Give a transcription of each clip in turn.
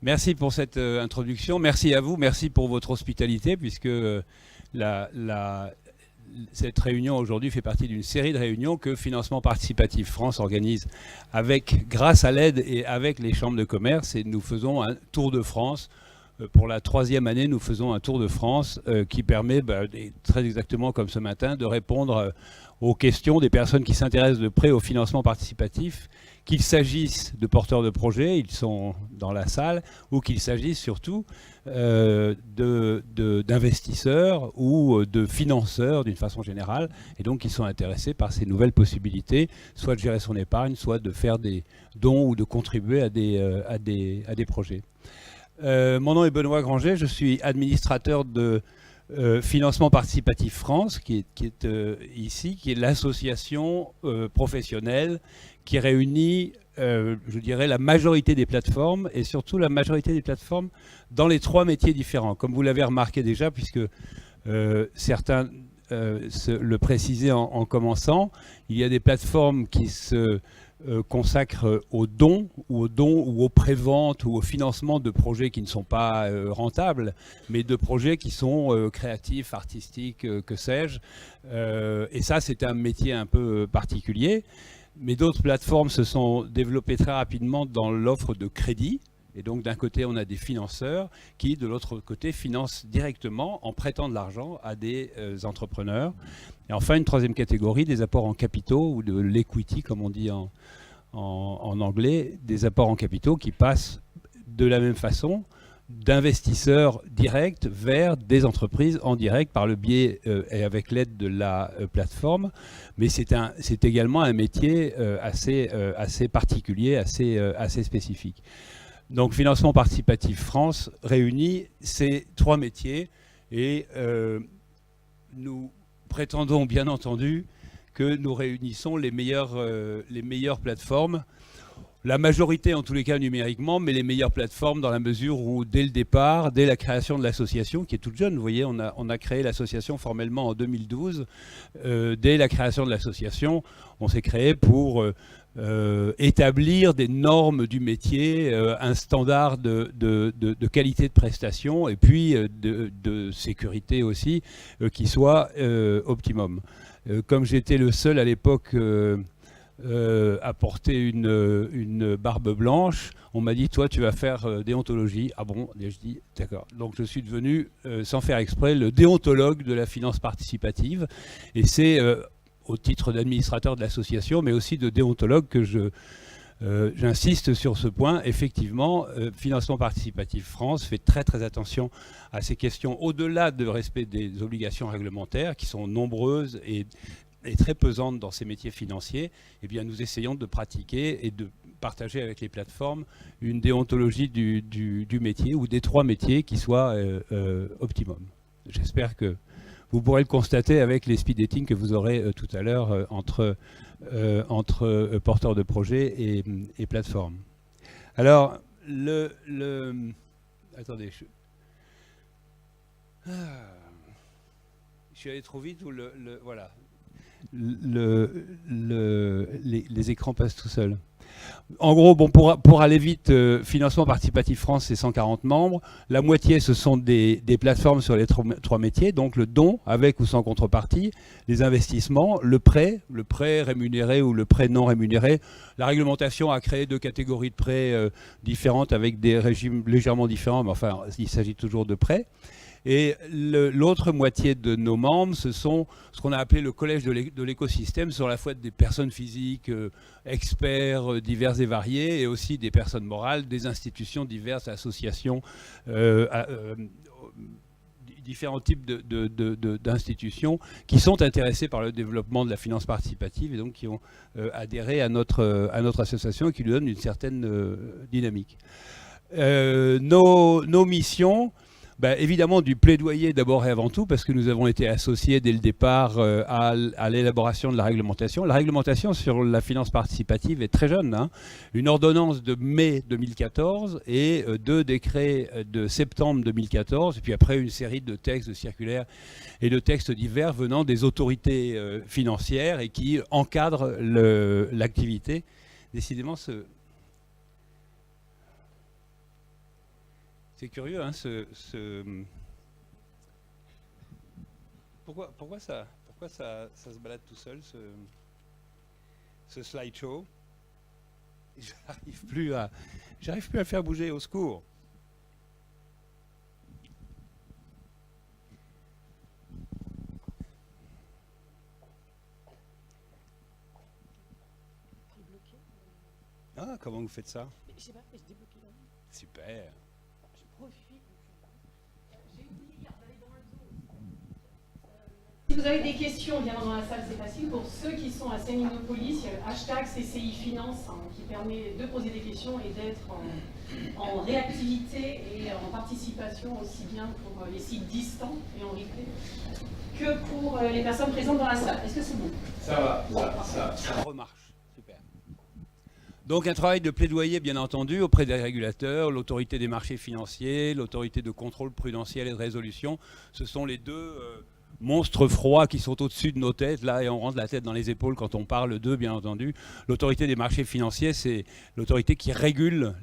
Merci pour cette introduction. Merci à vous. Merci pour votre hospitalité, puisque cette réunion aujourd'hui fait partie d'une série de réunions que Financement Participatif France organise grâce à l'aide et avec les chambres de commerce. Et nous faisons un tour de France. Pour la 3e année, nous faisons un tour de France qui permet, très exactement comme ce matin, de répondre aux questions des personnes qui s'intéressent de près au financement participatif, qu'il s'agisse de porteurs de projets, ils sont dans la salle, ou qu'il s'agisse surtout d'investisseurs ou de financeurs d'une façon générale, et donc qui sont intéressés par ces nouvelles possibilités, soit de gérer son épargne, soit de faire des dons ou de contribuer à des projets. Mon nom est Benoît Granger, je suis administrateur de Financement Participatif France, qui est ici, qui est l'association professionnelle qui réunit, je dirais, la majorité des plateformes, et surtout la majorité des plateformes dans les 3 métiers différents. Comme vous l'avez remarqué déjà, puisque certains le précisaient en commençant, il y a des plateformes qui se consacrent aux dons ou aux préventes ou au financement de projets qui ne sont pas rentables, mais de projets qui sont créatifs, artistiques, que sais-je. Et ça, c'est un métier un peu particulier. Mais d'autres plateformes se sont développées très rapidement dans l'offre de crédit. Et donc, d'un côté, on a des financeurs qui, de l'autre côté, financent directement en prêtant de l'argent à des entrepreneurs. Et enfin, une 3e catégorie, des apports en capitaux ou de l'equity, comme on dit en anglais, des apports en capitaux qui passent de la même façon d'investisseurs directs vers des entreprises en direct par le biais et avec l'aide de la plateforme. Mais c'est également un métier assez particulier, assez spécifique. Donc Financement Participatif France réunit ces 3 métiers et nous prétendons bien entendu que nous réunissons les meilleures plateformes, la majorité en tous les cas numériquement, mais les meilleures plateformes dans la mesure où dès le départ, dès la création de l'association, qui est toute jeune, vous voyez, on a créé l'association formellement en 2012, dès la création de l'association, on s'est créé pour établir des normes du métier, un standard de qualité de prestation et puis de sécurité aussi qui soit optimum. Comme j'étais le seul à l'époque à porter une barbe blanche, on m'a dit, toi tu vas faire déontologie. Ah bon? Et je dis, d'accord. Donc je suis devenu, sans faire exprès, le déontologue de la finance participative. Et c'est au titre d'administrateur de l'association, mais aussi de déontologue que j'insiste sur ce point. Effectivement, Financement Participatif France fait très très attention à ces questions au-delà du respect des obligations réglementaires qui sont nombreuses et très pesantes dans ces métiers financiers. Eh bien, nous essayons de pratiquer et de partager avec les plateformes une déontologie du métier ou des 3 métiers qui soit optimum. J'espère que vous pourrez le constater avec les speed dating que vous aurez tout à l'heure entre porteurs de projets et plateformes. Alors, attendez, je suis allé trop vite ou voilà. Les écrans passent tout seuls. En gros, bon, pour aller vite, Financement Participatif France, c'est 140 membres. La moitié, ce sont des plateformes sur les 3 métiers, donc le don, avec ou sans contrepartie, les investissements, le prêt rémunéré ou le prêt non rémunéré. La réglementation a créé 2 catégories de prêts différentes avec des régimes légèrement différents, mais enfin, il s'agit toujours de prêts. Et l'autre moitié de nos membres, ce sont ce qu'on a appelé le collège de l'écosystème, sur la fois des personnes physiques, experts divers et variés, et aussi des personnes morales, des institutions diverses, associations, différents types d'institutions qui sont intéressées par le développement de la finance participative et donc qui ont adhéré à notre association et qui lui donnent une certaine dynamique. Nos missions... évidemment du plaidoyer d'abord et avant tout, parce que nous avons été associés dès le départ à l'élaboration de la réglementation. La réglementation sur la finance participative est très jeune, hein. Une ordonnance de mai 2014 et 2 décrets de septembre 2014, et puis après une série de textes, de circulaires et de textes divers venant des autorités financières et qui encadrent l'activité. Décidément, C'est curieux, hein, pourquoi ça se balade tout seul, ce slideshow? J'arrive plus à le faire bouger, au secours. Ah, comment vous faites ça? Je sais pas, je débloqué là. Super. Je profite. J'ai oublié hier d'aller dans le zoo. Si vous avez des questions, bien dans la salle, c'est facile. Pour ceux qui sont à Séminopolis, il y a le hashtag CCI Finance qui permet de poser des questions et d'être en réactivité et en participation aussi bien pour les sites distants et en replay que pour les personnes présentes dans la salle. Est-ce que c'est bon? Ça va, ça remarche. Super. Donc un travail de plaidoyer, bien entendu, auprès des régulateurs, l'autorité des marchés financiers, l'autorité de contrôle prudentiel et de résolution. Ce sont les deux monstres froids qui sont au-dessus de nos têtes, là, et on rentre la tête dans les épaules quand on parle d'eux, bien entendu. L'autorité des marchés financiers, c'est l'autorité qui régule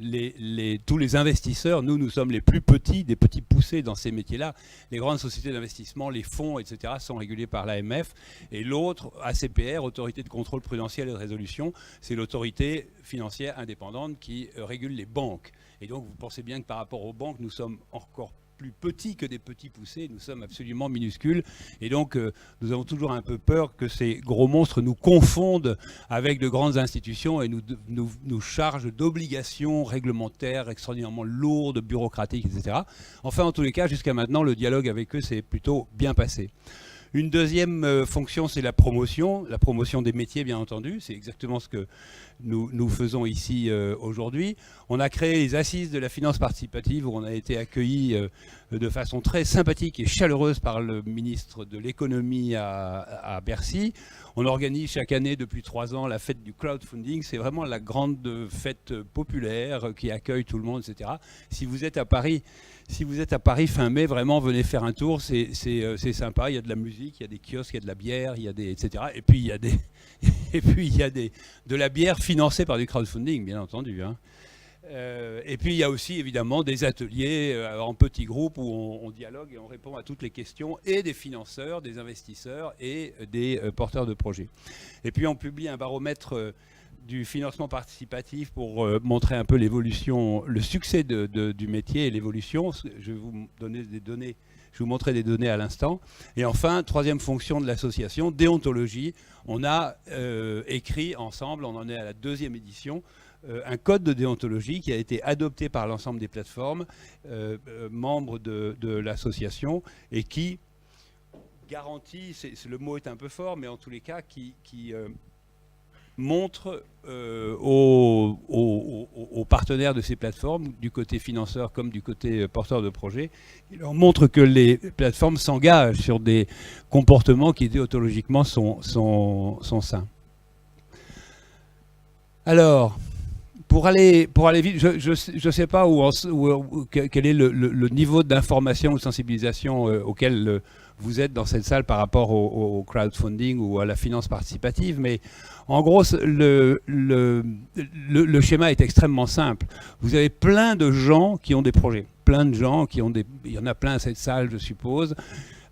tous les investisseurs. Nous sommes les plus petits, des petits poussés dans ces métiers-là. Les grandes sociétés d'investissement, les fonds, etc., sont régulés par l'AMF. Et l'autre, ACPR, Autorité de contrôle prudentiel et de résolution, c'est l'autorité financière indépendante qui régule les banques. Et donc, vous pensez bien que par rapport aux banques, nous sommes encore plus petits que des petits poussés, nous sommes absolument minuscules et donc nous avons toujours un peu peur que ces gros monstres nous confondent avec de grandes institutions et nous chargent d'obligations réglementaires extraordinairement lourdes, bureaucratiques, etc. Enfin, en tous les cas, jusqu'à maintenant, le dialogue avec eux s'est plutôt bien passé. Une deuxième fonction, c'est la promotion des métiers, bien entendu. C'est exactement ce que nous faisons ici aujourd'hui. On a créé les assises de la finance participative où on a été accueillis de façon très sympathique et chaleureuse par le ministre de l'économie à Bercy. On organise chaque année depuis 3 ans la fête du crowdfunding. C'est vraiment la grande fête populaire qui accueille tout le monde, etc. Si vous êtes à Paris fin mai, vraiment, venez faire un tour, c'est sympa, il y a de la musique, il y a des kiosques, il y a de la bière, il y a etc. Et puis il y a de la bière financée par du crowdfunding, bien entendu, hein. Et puis il y a aussi évidemment des ateliers en petits groupes où on dialogue et on répond à toutes les questions et des financeurs, des investisseurs et des porteurs de projets. Et puis on publie un baromètre du financement participatif pour montrer un peu l'évolution, le succès du métier et l'évolution. Je vais vous montrer des données à l'instant. Et enfin, troisième fonction de l'association, déontologie. On a écrit ensemble, on en est à la 2e édition, un code de déontologie qui a été adopté par l'ensemble des plateformes membres de l'association et qui garantit, le mot est un peu fort, mais en tous les cas, qui montre aux partenaires de ces plateformes, du côté financeur comme du côté porteur de projet, il leur montre que les plateformes s'engagent sur des comportements qui déontologiquement sont sains. Alors, pour aller vite, je ne sais pas quel est le niveau d'information ou de sensibilisation auquel vous êtes dans cette salle par rapport au crowdfunding ou à la finance participative, mais en gros, le schéma est extrêmement simple. Vous avez plein de gens qui ont des projets, plein de gens qui ont il y en a plein à cette salle, je suppose.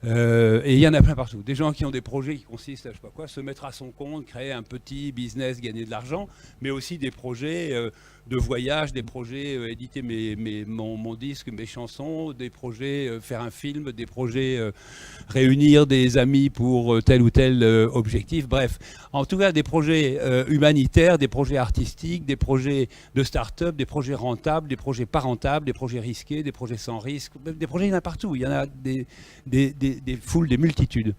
Et il y en a plein partout. Des gens qui ont des projets qui consistent à, je sais pas quoi, se mettre à son compte, créer un petit business, gagner de l'argent, mais aussi des projets de voyage, des projets éditer mon disque, mes chansons, des projets faire un film, des projets réunir des amis pour tel ou tel objectif. Bref, en tout cas des projets humanitaires, des projets artistiques, des projets de start-up, des projets rentables, des projets pas rentables, des projets risqués, des projets sans risque. Des projets, il y en a partout. Il y en a des foules, des multitudes.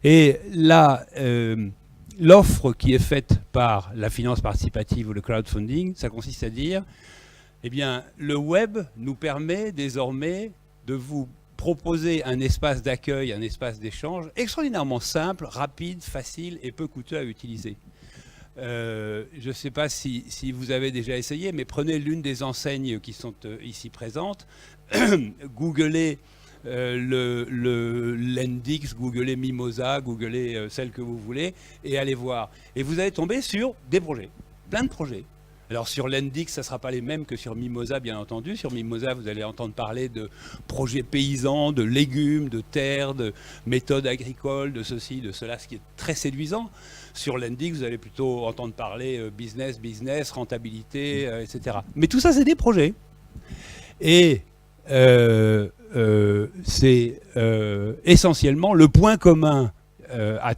Et là, l'offre qui est faite par la finance participative ou le crowdfunding, ça consiste à dire, eh bien, le web nous permet désormais de vous proposer un espace d'accueil, un espace d'échange extraordinairement simple, rapide, facile et peu coûteux à utiliser. Je ne sais pas si vous avez déjà essayé, mais prenez l'une des enseignes qui sont ici présentes, googlez l'Endix, googlez Mimosa, googlez celle que vous voulez et allez voir. Et vous allez tomber sur des projets, plein de projets. Alors sur Lendix, ça ne sera pas les mêmes que sur Mimosa, bien entendu. Sur Mimosa, vous allez entendre parler de projets paysans, de légumes, de terres, de méthodes agricoles, de ceci, de cela, ce qui est très séduisant. Sur Lendix, vous allez plutôt entendre parler business, rentabilité, etc. Mais tout ça, c'est des projets. Et c'est essentiellement le point commun à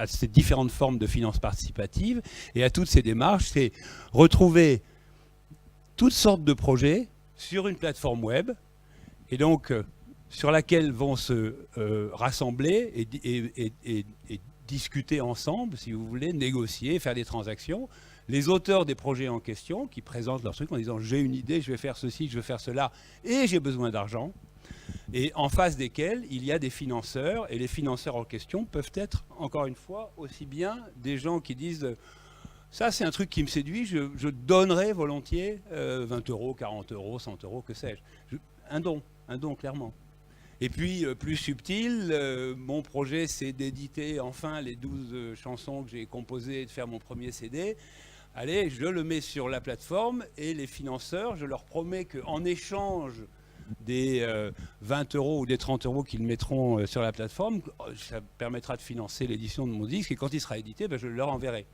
ces différentes formes de finances participatives et à toutes ces démarches, c'est retrouver toutes sortes de projets sur une plateforme web et donc sur laquelle vont se rassembler et discuter ensemble, si vous voulez, négocier, faire des transactions. Les auteurs des projets en question qui présentent leur truc en disant « j'ai une idée, je vais faire ceci, je vais faire cela et j'ai besoin d'argent ». Et en face desquels il y a des financeurs, et les financeurs en question peuvent être, encore une fois, aussi bien des gens qui disent « ça c'est un truc qui me séduit, je donnerai volontiers 20 euros, 40 euros, 100 euros, que sais-je ». Un don clairement. Et puis, plus subtil, mon projet c'est d'éditer enfin les 12 chansons que j'ai composées et de faire mon premier CD. Allez, je le mets sur la plateforme et les financeurs, je leur promets qu'en échange des 20 euros ou des 30 euros qu'ils mettront sur la plateforme, ça permettra de financer l'édition de mon disque et quand il sera édité, ben, je le leur enverrai.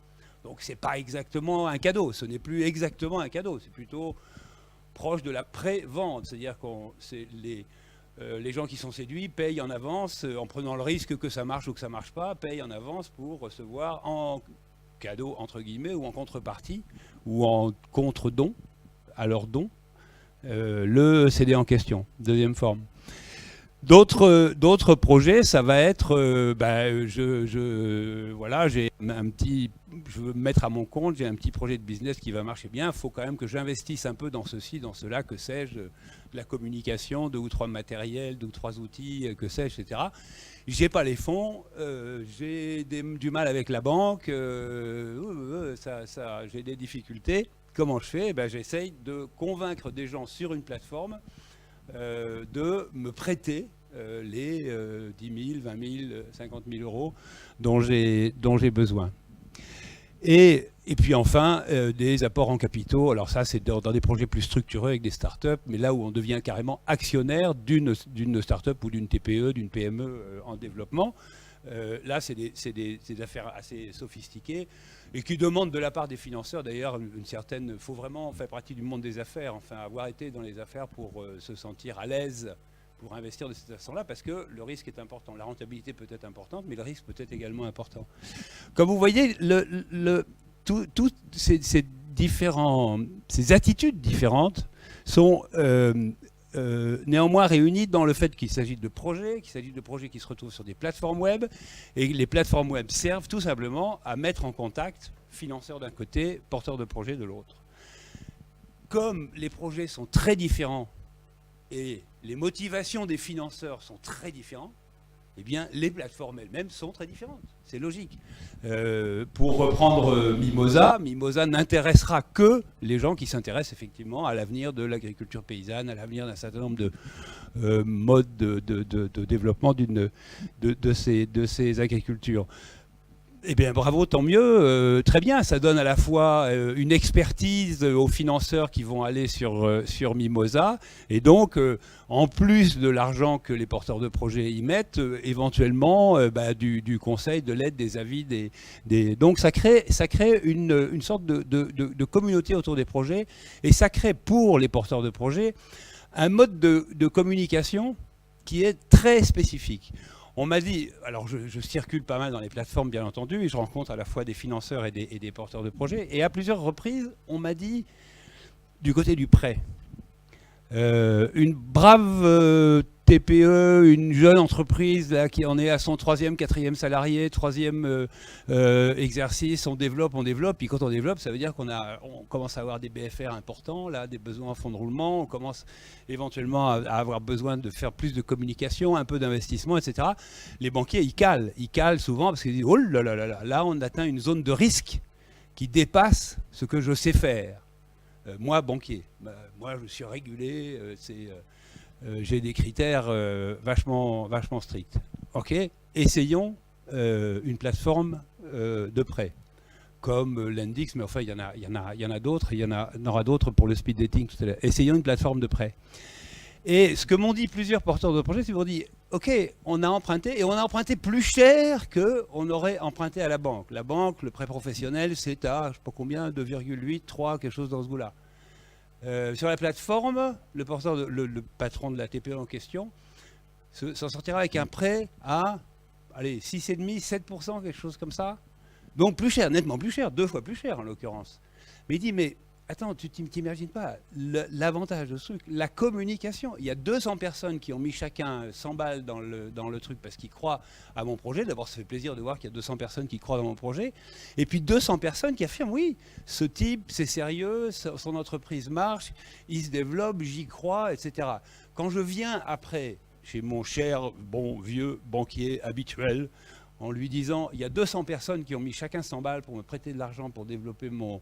Donc c'est pas exactement un cadeau, ce n'est plus exactement un cadeau, c'est plutôt proche de la pré-vente, c'est-à-dire que les gens qui sont séduits payent en avance en prenant le risque que ça marche ou que ça marche pas, payent en avance pour recevoir en cadeau entre guillemets ou en contrepartie ou en contre-don à leur don le CD en question, deuxième forme. D'autres projets, ça va être, voilà, je veux me mettre à mon compte, j'ai un petit projet de business qui va marcher bien, il faut quand même que j'investisse un peu dans ceci, dans cela, que sais-je, de la communication, 2 ou 3 matériels, 2 ou 3 outils, que sais-je, etc. J'ai pas les fonds, j'ai du mal avec la banque, j'ai des difficultés. Comment je fais? J'essaye de convaincre des gens sur une plateforme de me prêter les 10 000, 20 000, 50 000 euros dont j'ai besoin. Et puis enfin, des apports en capitaux. Alors ça, c'est dans des projets plus structurés avec des startups, mais là où on devient carrément actionnaire d'une startup ou d'une TPE, d'une PME en développement. Là, c'est des affaires assez sophistiquées et qui demandent de la part des financeurs, d'ailleurs, une certaine... Il faut vraiment faire partie du monde des affaires, enfin, avoir été dans les affaires pour se sentir à l'aise pour investir de cette façon-là, parce que le risque est important. La rentabilité peut être importante, mais le risque peut être également important. Comme vous voyez, toutes ces attitudes différentes sont... néanmoins réunis dans le fait qu'il s'agit de projets, qui se retrouvent sur des plateformes web, et les plateformes web servent tout simplement à mettre en contact financeurs d'un côté, porteurs de projets de l'autre. Comme les projets sont très différents et les motivations des financeurs sont très différentes, eh bien, les plateformes elles-mêmes sont très différentes. C'est logique. Pour reprendre Mimosa, Mimosa n'intéressera que les gens qui s'intéressent effectivement à l'avenir de l'agriculture paysanne, à l'avenir d'un certain nombre de modes de développement de ces agricultures. Eh bien, bravo, tant mieux, très bien. Ça donne à la fois une expertise aux financeurs qui vont aller sur Mimosa, et donc, en plus de l'argent que les porteurs de projets y mettent, éventuellement du conseil, de l'aide, des avis, donc ça crée une sorte de communauté autour des projets, et ça crée pour les porteurs de projets un mode de communication qui est très spécifique. On m'a dit, alors je circule pas mal dans les plateformes bien entendu, et je rencontre à la fois des financeurs et des porteurs de projets, et à plusieurs reprises, on m'a dit, du côté du prêt, une brave TPE, une jeune entreprise là, qui en est à son 3e, 4e salarié, 3e exercice, on développe, puis quand on développe, ça veut dire qu'on commence à avoir des BFR importants, là, des besoins en fonds de roulement, on commence éventuellement à avoir besoin de faire plus de communication, un peu d'investissement, etc. Les banquiers, ils calent souvent parce qu'ils disent « Oh là là là, là on atteint une zone de risque qui dépasse ce que je sais faire ». Moi, banquier, moi je suis régulé, j'ai des critères vachement stricts. Ok, essayons une plateforme de prêt. comme Lendix, mais enfin, il y en a d'autres, il y en aura d'autres pour le speed dating tout à l'heure. Essayons une plateforme de prêt. Et ce que m'ont dit plusieurs porteurs de projets, c'est qu'ils m'ont dit, OK, on a emprunté, et on a emprunté plus cher qu'on aurait emprunté à la banque. La banque, le prêt professionnel, c'est à, je ne sais pas combien, 2,8, 3, quelque chose dans ce goût-là. Sur la plateforme, le patron de la TPE en question s'en sortira avec un prêt à, allez, 6,5, 7%, quelque chose comme ça. Donc plus cher, nettement plus cher, 2 fois plus cher en l'occurrence. Mais il dit, mais attends, tu t'imagines pas l'avantage de ce truc, la communication. Il y a 200 personnes qui ont mis chacun 100 balles dans le truc parce qu'ils croient à mon projet. D'abord, ça fait plaisir de voir qu'il y a 200 personnes qui croient dans mon projet. Et puis 200 personnes qui affirment, oui, ce type, c'est sérieux, son entreprise marche, il se développe, j'y crois, etc. Quand je viens après chez mon cher, bon, vieux banquier habituel, en lui disant, il y a 200 personnes qui ont mis chacun 100 balles pour me prêter de l'argent pour développer mon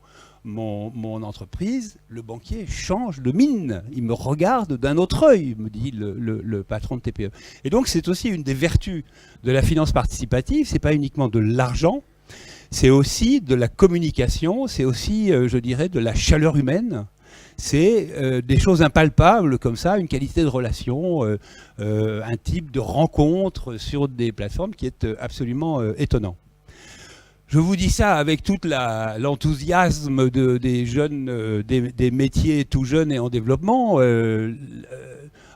entreprise, le banquier change de mine. Il me regarde d'un autre œil, me dit le patron de TPE. Et donc, c'est aussi une des vertus de la finance participative. Ce n'est pas uniquement de l'argent, c'est aussi de la communication, c'est aussi, je dirais, de la chaleur humaine. C'est des choses impalpables comme ça, une qualité de relation, un type de rencontre sur des plateformes qui est absolument étonnant. Je vous dis ça avec tout l'enthousiasme des jeunes, des métiers tout jeunes et en développement.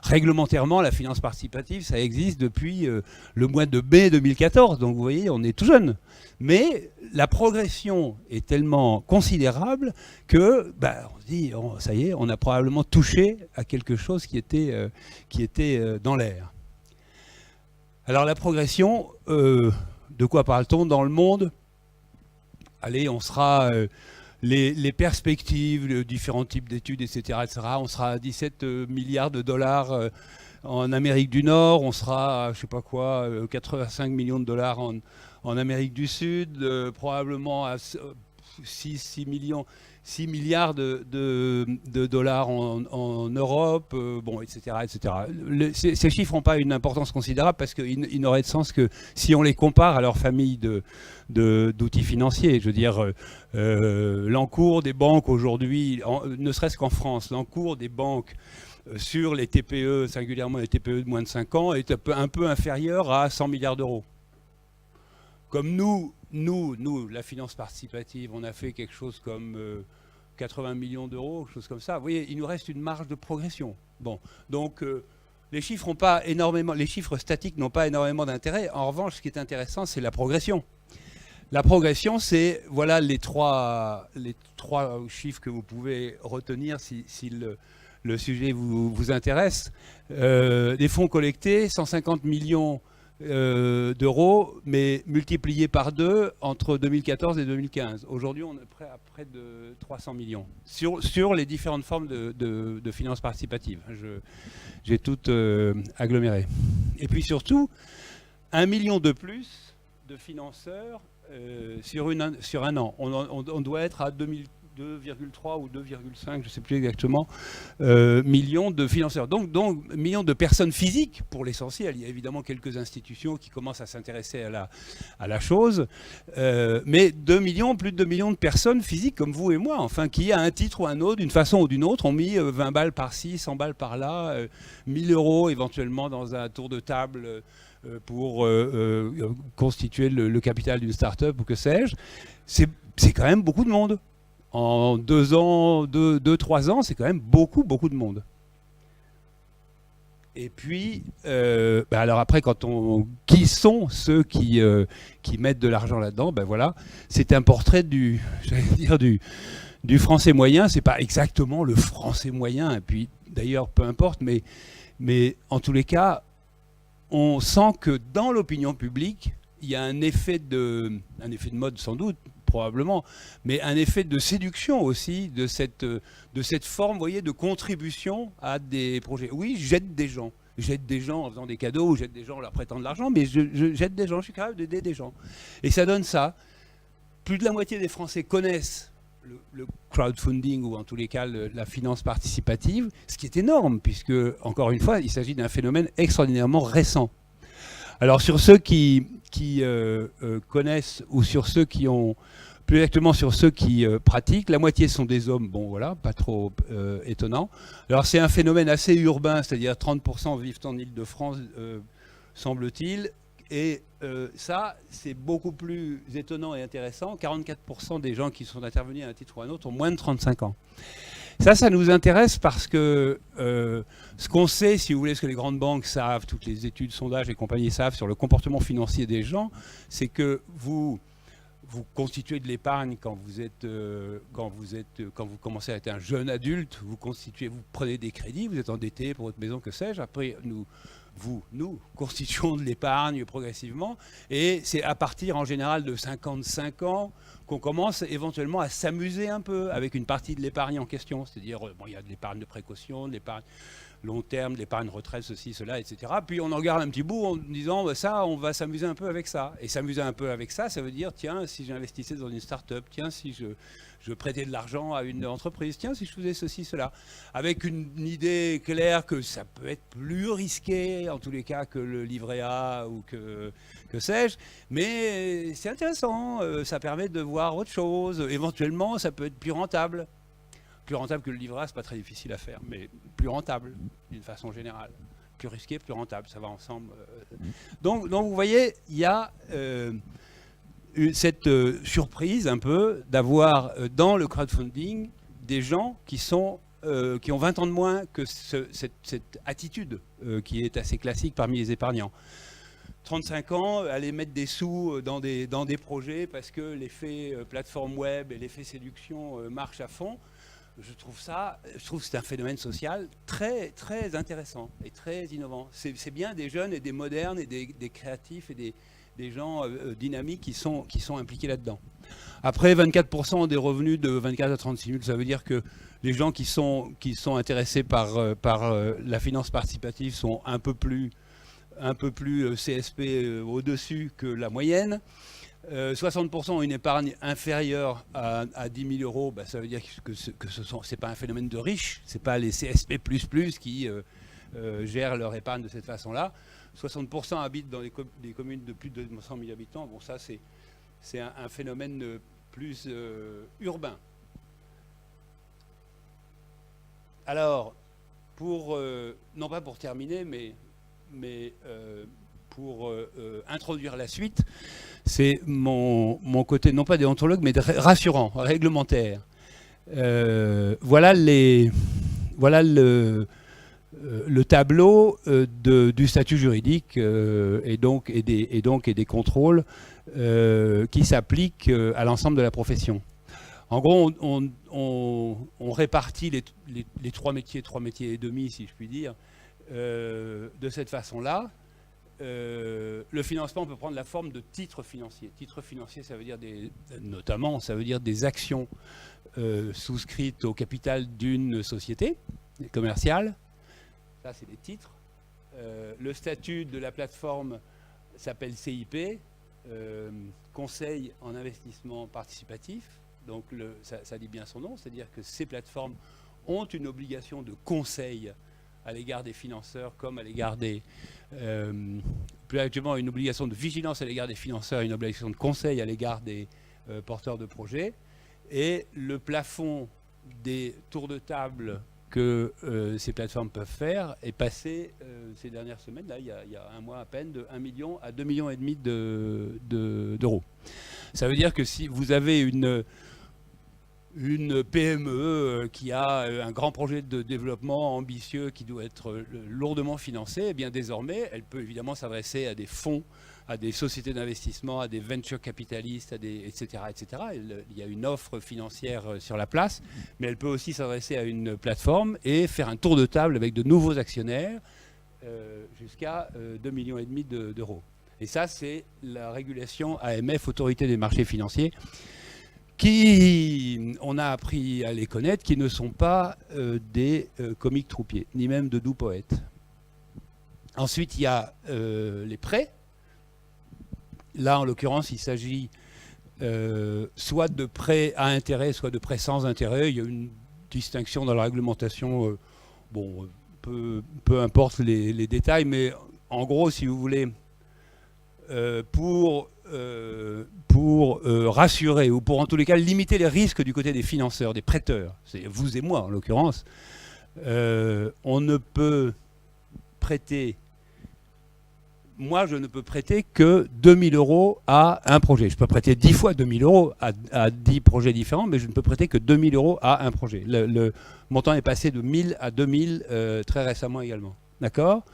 Réglementairement, la finance participative, ça existe depuis le mois de mai 2014. Donc vous voyez, on est tout jeune. Mais la progression est tellement considérable que on se dit, ça y est, on a probablement touché à quelque chose qui était dans l'air. Alors la progression, de quoi parle-t-on dans le monde? Allez, on sera... les perspectives, les différents types d'études, etc., on sera à 17 milliards de dollars en Amérique du Nord, on sera à, je sais pas quoi, 85 millions de dollars en Amérique du Sud, probablement à 6 milliards de dollars en Europe, bon, etc., etc. Ces chiffres n'ont pas une importance considérable parce qu'ils n'auraient de sens que si on les compare à leur famille d'outils financiers. Je veux dire, l'encours des banques aujourd'hui, ne serait-ce qu'en France, l'encours des banques sur les TPE, singulièrement les TPE de moins de 5 ans, est un peu inférieur à 100 milliards d'euros. Comme nous, la finance participative, on a fait quelque chose comme 80 millions d'euros, quelque chose comme ça. Vous voyez, il nous reste une marge de progression. Bon, donc les chiffres statiques n'ont pas énormément d'intérêt. En revanche, ce qui est intéressant, c'est la progression. La progression, c'est, voilà les trois chiffres que vous pouvez retenir si le sujet vous intéresse. Les fonds collectés, 150 millions d'euros, mais multipliés par 2 entre 2014 et 2015. Aujourd'hui, on est à près de 300 millions sur les différentes formes de finances participatives. J'ai tout aggloméré. Et puis surtout, 1 million de plus de financeurs sur un an. On doit être à 2,3 ou 2,5, je ne sais plus exactement, millions de financeurs. Donc millions de personnes physiques pour l'essentiel. Il y a évidemment quelques institutions qui commencent à s'intéresser à la chose. Mais 2 millions, plus de 2 millions de personnes physiques comme vous et moi, enfin, qui à un titre ou un autre, d'une façon ou d'une autre, ont mis 20 balles par-ci, 100 balles par-là, 1000 euros éventuellement dans un tour de table pour constituer le capital d'une start-up ou que sais-je. C'est quand même beaucoup de monde. En 2 ans, 2-3 ans, c'est quand même beaucoup de monde. Et puis, alors après, qui sont ceux qui mettent de l'argent là-dedans? Voilà, c'est un portrait du français moyen. C'est pas exactement le français moyen. Et puis, d'ailleurs, peu importe, mais en tous les cas, on sent que dans l'opinion publique, il y a un effet de mode sans doute, probablement, mais un effet de séduction aussi de cette forme, vous voyez, de contribution à des projets. Oui, jette des gens en faisant des cadeaux, ou jette des gens en leur prêtant de l'argent, mais je jette des gens, je suis capable d'aider des gens. Et ça donne ça. Plus de la moitié des Français connaissent le crowdfunding, ou en tous les cas la finance participative, ce qui est énorme, puisque, encore une fois, il s'agit d'un phénomène extraordinairement récent. Alors sur ceux qui connaissent, ou sur ceux qui ont plus exactement sur ceux qui pratiquent. La moitié sont des hommes, bon voilà, pas trop étonnant. Alors c'est un phénomène assez urbain, c'est-à-dire 30% vivent en Île-de-France, semble-t-il. Et ça, c'est beaucoup plus étonnant et intéressant. 44% des gens qui sont intervenus à un titre ou à un autre ont moins de 35 ans. Ça nous intéresse parce que ce qu'on sait, si vous voulez, ce que les grandes banques savent, toutes les études, sondages et compagnies savent sur le comportement financier des gens, c'est que vous constituez de l'épargne quand vous commencez à être un jeune adulte, vous prenez des crédits, vous êtes endetté pour votre maison, que sais-je. Après, nous constituons de l'épargne progressivement, et c'est à partir en général de 55 ans qu'on commence éventuellement à s'amuser un peu avec une partie de l'épargne en question. C'est-à-dire, bon, il y a de l'épargne de précaution, de l'épargne long terme, de l'épargne retraite, ceci, cela, etc. Puis on en garde un petit bout en disant, bah, ça, on va s'amuser un peu avec ça. Et s'amuser un peu avec ça, ça veut dire, tiens, si j'investissais dans une start-up, tiens, si je prêtais de l'argent à une entreprise, tiens, si je faisais ceci, cela. Avec une idée claire que ça peut être plus risqué, en tous les cas, que le livret A ou que sais-je. Mais c'est intéressant, ça permet de voir autre chose. Éventuellement, ça peut être plus rentable. Plus rentable que le livret A, c'est pas très difficile à faire, mais plus rentable, d'une façon générale. Plus risqué, plus rentable, ça va ensemble. Donc vous voyez, il y a cette surprise un peu d'avoir dans le crowdfunding des gens qui ont 20 ans de moins que cette attitude qui est assez classique parmi les épargnants. 35 ans, aller mettre des sous dans des projets parce que l'effet plateforme web et l'effet séduction marchent à fond. Je trouve que c'est un phénomène social très, très intéressant et très innovant. C'est bien des jeunes et des modernes et des créatifs et des gens dynamiques qui sont impliqués là-dedans. Après, 24% des revenus de 24 à 36 000, ça veut dire que les gens qui sont intéressés par la finance participative sont un peu plus CSP au-dessus que la moyenne. 60% ont une épargne inférieure à 10 000 euros, bah, ça veut dire que c'est pas un phénomène de riches, c'est pas les CSP++ qui gèrent leur épargne de cette façon-là. 60% habitent dans des communes de plus de 200 000 habitants. Bon, ça c'est un phénomène plus urbain. Alors, non pas pour terminer, mais pour introduire la suite, c'est mon côté, non pas déontologue, mais rassurant, réglementaire. Voilà le tableau du statut juridique et des contrôles qui s'appliquent à l'ensemble de la profession. En gros, on répartit les trois métiers et demi, si je puis dire, de cette façon-là. Le financement peut prendre la forme de titres financiers. Titres financiers, ça veut dire ça veut dire des actions souscrites au capital d'une société commerciale. Ça, c'est des titres. Le statut de la plateforme s'appelle CIP, Conseil en investissement participatif. Donc, ça dit bien son nom, c'est-à-dire que ces plateformes ont une obligation de conseil à l'égard des financeurs comme à l'égard plus actuellement une obligation de vigilance à l'égard des financeurs et une obligation de conseil à l'égard des porteurs de projets. Et le plafond des tours de table que ces plateformes peuvent faire est passé ces dernières semaines, là, il y a un mois à peine, de 1 million à 2,5 millions d'euros. Ça veut dire que si vous avez une PME qui a un grand projet de développement ambitieux qui doit être lourdement financé, eh bien désormais, elle peut évidemment s'adresser à des fonds, à des sociétés d'investissement, à des venture capitalistes, etc., etc. Il y a une offre financière sur la place, mais elle peut aussi s'adresser à une plateforme et faire un tour de table avec de nouveaux actionnaires jusqu'à 2,5 millions d'euros. Et ça, c'est la régulation AMF, Autorité des marchés financiers, qui, on a appris à les connaître, qui ne sont pas des comiques troupiers, ni même de doux poètes. Ensuite, il y a les prêts. Là, en l'occurrence, il s'agit soit de prêts à intérêt, soit de prêts sans intérêt. Il y a une distinction dans la réglementation, bon, peu importe les détails, mais en gros, si vous voulez, pour rassurer, ou pour en tous les cas limiter les risques du côté des financeurs, des prêteurs, c'est vous et moi en l'occurrence, on ne peut prêter, moi je ne peux prêter que 2 000 € à un projet. Je peux prêter 10 fois 2 000 € à 10 projets différents, mais je ne peux prêter que 2 000 € à un projet. Le montant est passé de 1 000 à 2 000 très récemment également. D'accord ?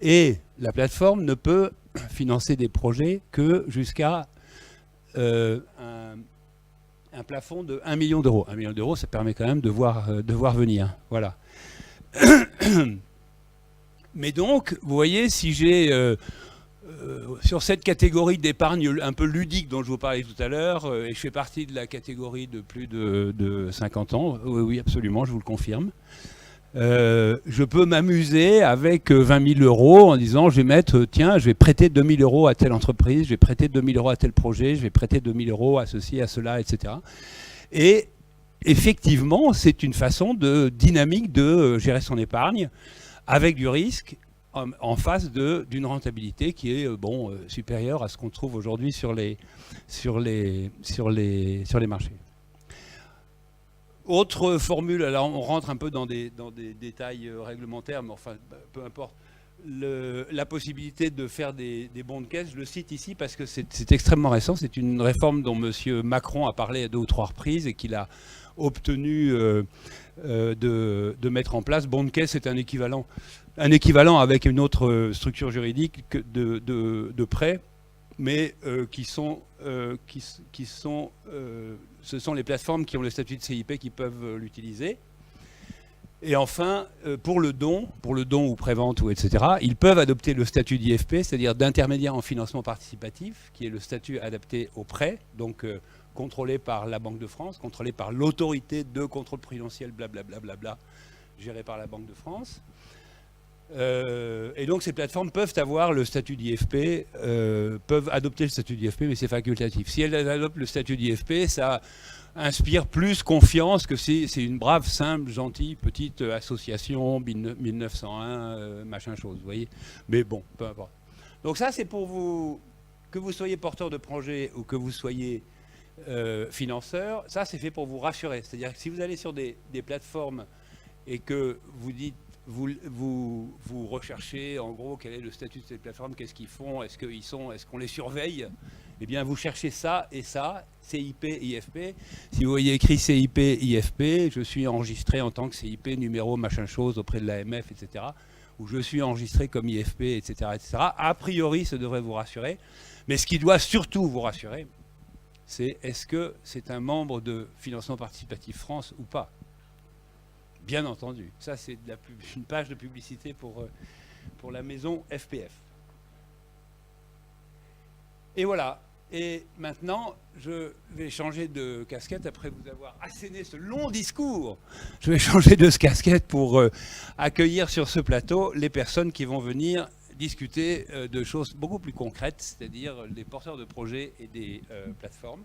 Et la plateforme ne peut financer des projets que jusqu'à un plafond de 1 million d'euros. 1 million d'euros, ça permet quand même de voir venir. Voilà. Mais donc, vous voyez, si j'ai sur cette catégorie d'épargne un peu ludique dont je vous parlais tout à l'heure, et je fais partie de la catégorie de plus de 50 ans, oui, absolument, je vous le confirme, je peux m'amuser avec 20 000 € en disant je vais mettre, tiens, je vais prêter 2 000 € à telle entreprise, je vais prêter 2 000 € à tel projet, je vais prêter 2 000 € à ceci, à cela, etc. Et effectivement, c'est une façon dynamique de gérer son épargne avec du risque en face d'une rentabilité qui est supérieure à ce qu'on trouve aujourd'hui sur les marchés. Autre formule, alors on rentre un peu dans des détails réglementaires, mais enfin, peu importe. La possibilité de faire des bons de caisse, je le cite ici parce que c'est extrêmement récent. C'est une réforme dont M. Macron a parlé à 2 ou 3 reprises et qu'il a obtenu de mettre en place. Bon de caisse, c'est un équivalent avec une autre structure juridique de prêt, mais ce sont les plateformes qui ont le statut de CIP qui peuvent l'utiliser. Et enfin, pour le don ou prévente, ou etc., ils peuvent adopter le statut d'IFP, c'est-à-dire d'intermédiaire en financement participatif, qui est le statut adapté au prêt, donc contrôlé par la Banque de France, contrôlé par l'autorité de contrôle prudentiel, blablabla, gérée par la Banque de France. Et donc ces plateformes peuvent avoir le statut d'IFP, peuvent adopter le statut d'IFP, mais c'est facultatif. Si elles adoptent le statut d'IFP, ça inspire plus confiance que si c'est une brave, simple, gentille, petite association 1901, machin chose, vous voyez. Mais bon, peu importe. Donc ça, c'est pour vous, que vous soyez porteur de projet ou que vous soyez financeur, ça c'est fait pour vous rassurer. C'est-à-dire que si vous allez sur des plateformes et que vous dites, vous recherchez en gros quel est le statut de ces plateformes, qu'est-ce qu'ils font, est-ce qu'on les surveille, eh bien vous cherchez ça et ça, CIP, IFP. Si vous voyez écrit CIP, IFP, je suis enregistré en tant que CIP numéro machin chose auprès de l'AMF, etc. Ou je suis enregistré comme IFP, etc., etc. A priori, ça devrait vous rassurer. Mais ce qui doit surtout vous rassurer, c'est est-ce que c'est un membre de Financement Participatif France ou pas ? Bien entendu. Ça, c'est une page de publicité pour la maison FPF. Et voilà. Et maintenant, je vais changer de casquette après vous avoir asséné ce long discours. Je vais changer de casquette pour accueillir sur ce plateau les personnes qui vont venir discuter de choses beaucoup plus concrètes, c'est-à-dire les porteurs de projets et des plateformes.